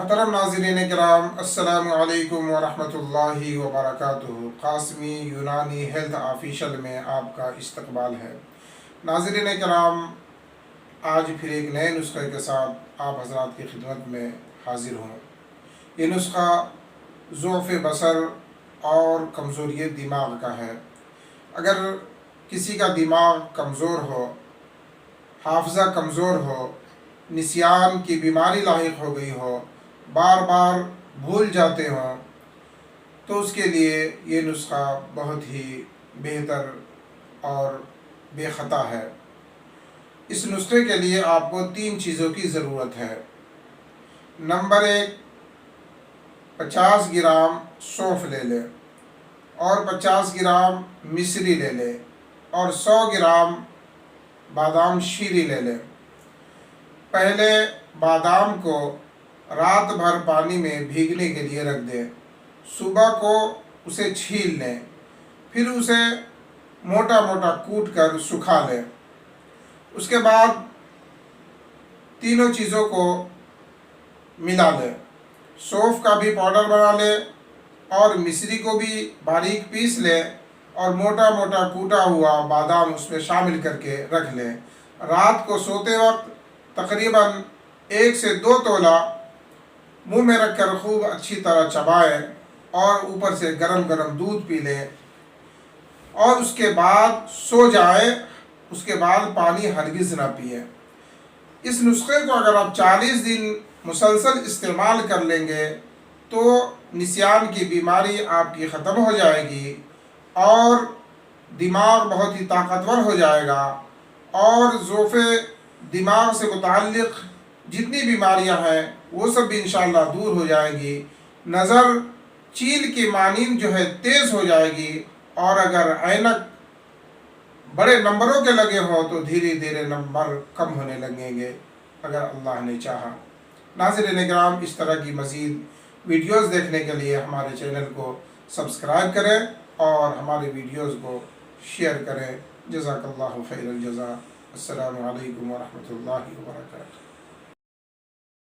محترم ناظرین کرام، السلام علیکم ورحمۃ اللہ وبرکاتہ۔ قاسمی یونانی ہیلتھ آفیشل میں آپ کا استقبال ہے۔ ناظرین کرام، آج پھر ایک نئے نسخے کے ساتھ آپ حضرات کی خدمت میں حاضر ہوں۔ یہ نسخہ ضعف بصر اور کمزوری دماغ کا ہے۔ اگر کسی کا دماغ کمزور ہو، حافظہ کمزور ہو، نسیان کی بیماری لاحق ہو گئی ہو، بار بار بھول جاتے ہوں، تو اس کے لیے یہ نسخہ بہت ہی بہتر اور بے خطا ہے۔ اس نسخے کے لیے آپ کو 3 چیزوں کی ضرورت ہے۔ نمبر 1، 50 گرام سونف لے لیں اور 50 گرام مصری لے لیں اور 100 گرام بادام شیریں لے لیں۔ پہلے بادام کو رات بھر پانی میں بھیگنے کے لیے رکھ دیں۔ صبح کو اسے چھیل لیں، پھر اسے موٹا موٹا کوٹ کر سکھا لیں۔ اس کے بعد تینوں چیزوں کو ملا لیں۔ سونف کا بھی پاؤڈر بنا لیں اور مصری کو بھی باریک پیس لیں اور موٹا موٹا کوٹا ہوا بادام اس میں شامل کر کے رکھ لیں۔ رات کو سوتے وقت تقریباً 1 سے 2 تولہ منہ میں رکھ کر خوب اچھی طرح چبائیں اور اوپر سے گرم گرم دودھ پی لیں اور اس کے بعد سو جائیں۔ اس کے بعد پانی ہرگز نہ پئیں۔ اس نسخے کو اگر آپ 40 دن مسلسل استعمال کر لیں گے تو نسیان کی بیماری آپ کی ختم ہو جائے گی اور دماغ بہت ہی طاقتور ہو جائے گا اور ضعف دماغ سے متعلق جتنی بیماریاں ہیں وہ سب بھی انشاءاللہ دور ہو جائے گی۔ نظر چیل کی مانند جو ہے تیز ہو جائے گی اور اگر عینک بڑے نمبروں کے لگے ہوں تو دھیرے دھیرے نمبر کم ہونے لگیں گے اگر اللہ نے چاہا۔ ناظرین کرام، اس طرح کی مزید ویڈیوز دیکھنے کے لیے ہمارے چینل کو سبسکرائب کریں اور ہمارے ویڈیوز کو شیئر کریں۔ جزاک اللہ خیر الجزا۔ السلام علیکم ورحمۃ اللہ وبرکاتہ۔